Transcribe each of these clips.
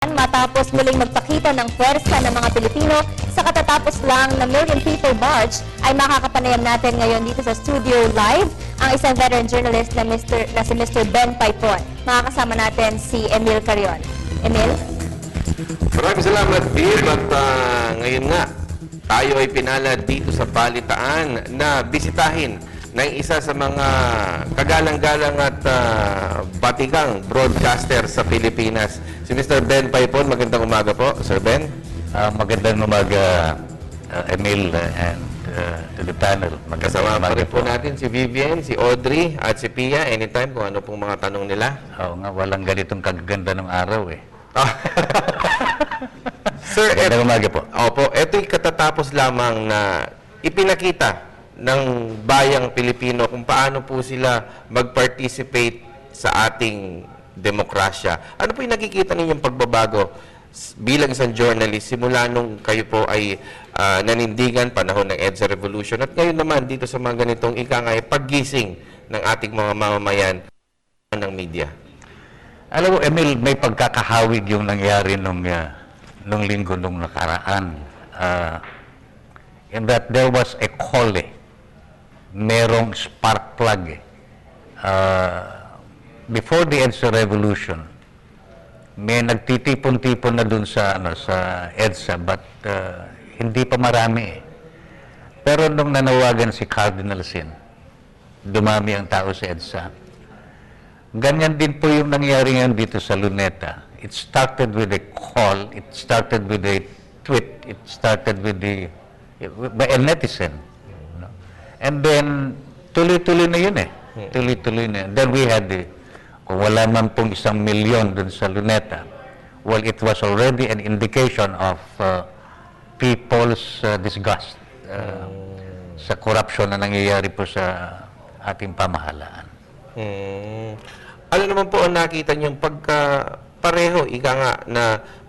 Matapos muling magpakita ng pwersa ng mga Pilipino sa katatapos lang na Million People March, ay makakapanayam natin ngayon dito sa studio live ang isang veteran journalist na si Mr. Ben Paipon. Makakasama natin si Emil Carion. Emil? Maraming salamat, Bill. At ngayon nga, tayo ay pinalad dito sa Balitaan na bisitahin ng isa sa mga kagalang-galang at batikang broadcaster sa Pilipinas, si Mr. Ben Paipon. Magandang umaga po, Sir Ben. Magandang umaga, Emil, and to the panel. Kasama pa rin po natin si Vivian, si Audrey, at si Pia. Anytime kung ano pong mga tanong nila. Oo nga, walang ganitong kagaganda ng araw eh. Sir, magandang umaga po. Opo, ito'y katatapos lamang na ipinakita ng bayang Pilipino kung paano po sila mag-participate sa ating demokrasya. Ano po yung nakikita ninyong pagbabago bilang isang journalist simula nung kayo po ay nanindigan panahon ng EDSA Revolution at ngayon naman dito sa mga ganitong ikangay paggising ng ating mga mamamayan ng media? Alam mo, Emil, may pagkakahawig yung nangyari nung linggo nung nakaraan. In that there was a call merong spark plug before the EDSA Revolution, may nagtitipon-tipon na dun sa EDSA, but hindi pa marami Pero nung nanawagan si Cardinal Sin, dumami ang tao sa EDSA. Ganyan din po yung nangyari ngayon dito sa Luneta. It started with a call, it started with a tweet, it started with by a netizen. And then, tuloy-tuloy na yun Tuloy-tuloy na. Then we had kung wala man pong 1 milyon dun sa Luneta, well, it was already an indication of people's disgust sa corruption na nangyayari po sa ating pamahalaan. Ano naman po ang nakita niyong pareho, ika nga, na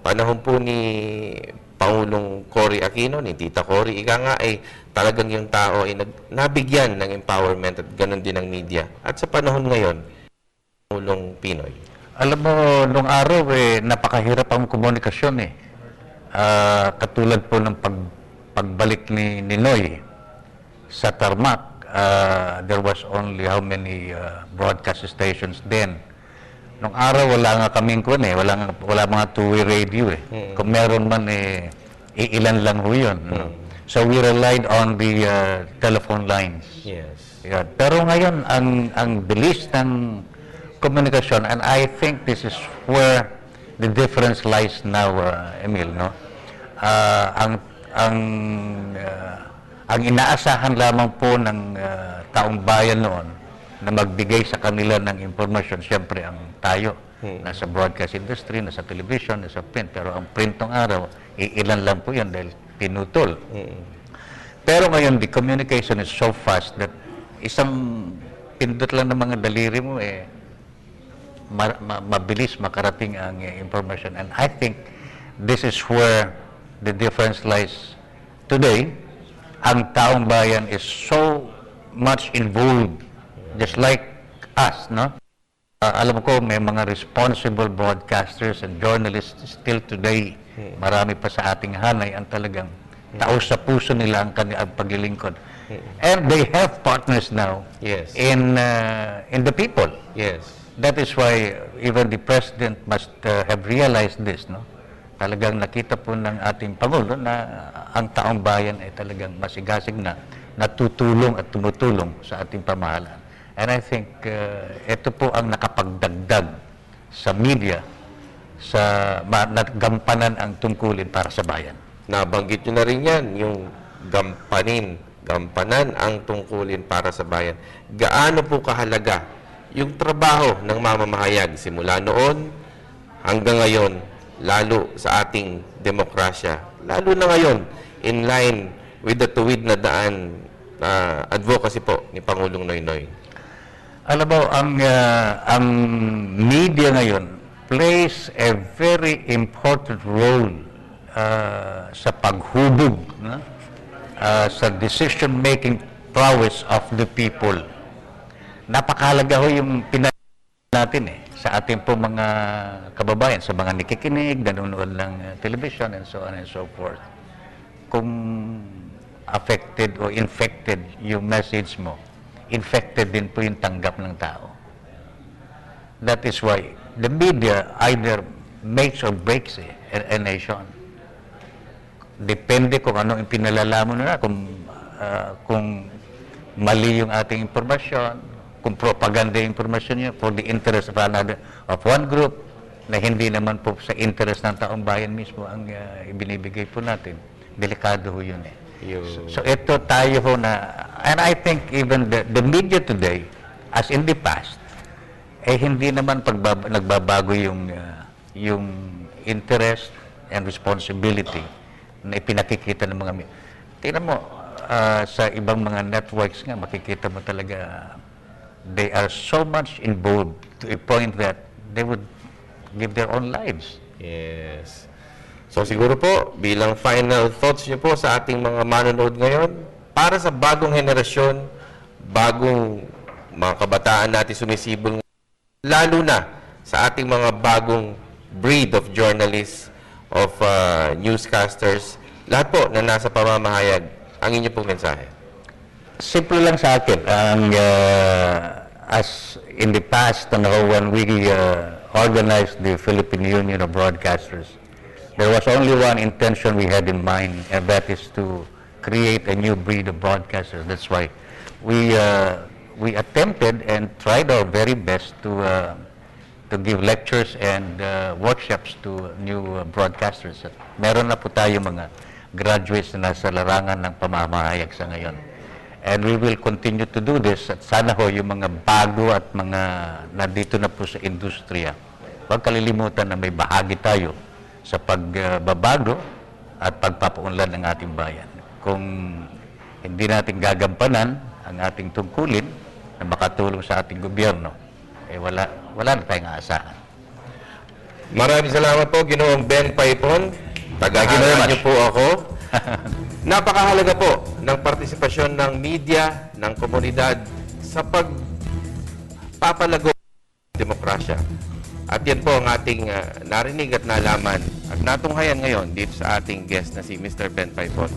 panahon po ni Pangulong Cory Aquino, ni Tita Cory, ika nga ay talagang yung tao ay nabigyan ng empowerment at ganun din ang media. At sa panahon ngayon, Pangulong Pinoy. Alam mo, nung araw napakahirap ang komunikasyon katulad po ng pagbalik ni Noy sa Tarmac, there was only how many broadcast stations then. Nung araw, wala nga kaming wala mga two-way radio Kung meron man ilan lang ho yun. So we relied on the telephone lines. Yes. Yeah. Pero ngayon, ang bilis ng komunikasyon, and I think this is where the difference lies now, Emil, no? Ang inaasahan lamang po ng taong bayan noon na magbigay sa kanila ng impormasyon, siyempre ang tayo, nasa broadcast industry, nasa television, nasa print, pero ang print ng araw, ilan lang po yan dahil pinutol. Pero ngayon, the communication is so fast that isang pindot lang ng mga daliri mo, mabilis makarating ang information. And I think this is where the difference lies today. Ang taong bayan is so much involved, just like us, no? Alam ko, may mga responsible broadcasters and journalists still today. Marami pa sa ating hanay ang talagang tao sa puso nila ang kanilang paglilingkod. And they have partners now in the people. Yes. That is why even the President must have realized this, no? Talagang nakita po ng ating Pangulo na ang taong bayan ay talagang masigasig na natutulong at tumutulong sa ating pamahalaan. And I think ito po ang nakapagdagdag sa media sa nagampanan ang tungkulin para sa bayan. Nabanggit nyo na rin yan, yung gampanan ang tungkulin para sa bayan. Gaano po kahalaga yung trabaho ng mamamahayag simula noon hanggang ngayon, lalo sa ating demokrasya, lalo na ngayon, in line with the tuwid na daan advocacy po ni Pangulong Noynoy? Alam mo, ang media ngayon plays a very important role sa paghubog, sa decision-making prowess of the people. Napakahalaga ho yung natin sa ating po mga kababayan, sa mga nakikinig, nanonood ng television, and so on and so forth. Kung affected o infected yung message mo, infected din po yung tanggap ng tao. That is why the media either makes or breaks a nation. Depende kung anong ipinalala mo na, kung mali yung ating impormasyon, kung propaganda yung impormasyon niya for the interest of one group na hindi naman po sa interest ng taong bayan mismo ang ibinibigay po natin. Delikado ho yun eh. So ito tayo ho na, and I think even the media today, as in the past, hindi naman nagbabago yung interest and responsibility na ipinakikita ng mga media. Tingnan mo, sa ibang mga networks nga, makikita mo talaga, they are so much involved to a point that they would give their own lives. Yes. So siguro po, bilang final thoughts niyo po sa ating mga manonood ngayon, para sa bagong henerasyon, bagong mga kabataan natin sumisibol, lalo na sa ating mga bagong breed of journalists, of newscasters, lahat po na nasa pamamahayag, ang inyo pong mensahe. Simple lang sa akin, as in the past, when we organized the Philippine Union of Broadcasters, there was only one intention we had in mind, and that is to create a new breed of broadcasters. That's why we attempted and tried our very best to give lectures and workshops to new broadcasters. At meron na po tayo mga graduates na nasa larangan ng pamamahayag sa ngayon. And we will continue to do this. At sana ho yung mga bago at mga nandito na po sa industriya, huwag kalilimutan na may bahagi tayo sa pagbabago at pagpapaunlad ng ating bayan. Kung hindi natin gagampanan ang ating tungkulin na makatulong sa ating gobyerno, wala na tayong aasahan. Maraming salamat po, Ginoong Ben Paipon. Tagahanan niyo po ako. Napakahalaga po ng partisipasyon ng media, ng komunidad sa pagpapalago ng demokrasya. At yan po ang ating narinig at nalaman at natunghayan ngayon dito sa ating guest na si Mr. Ben Paipon.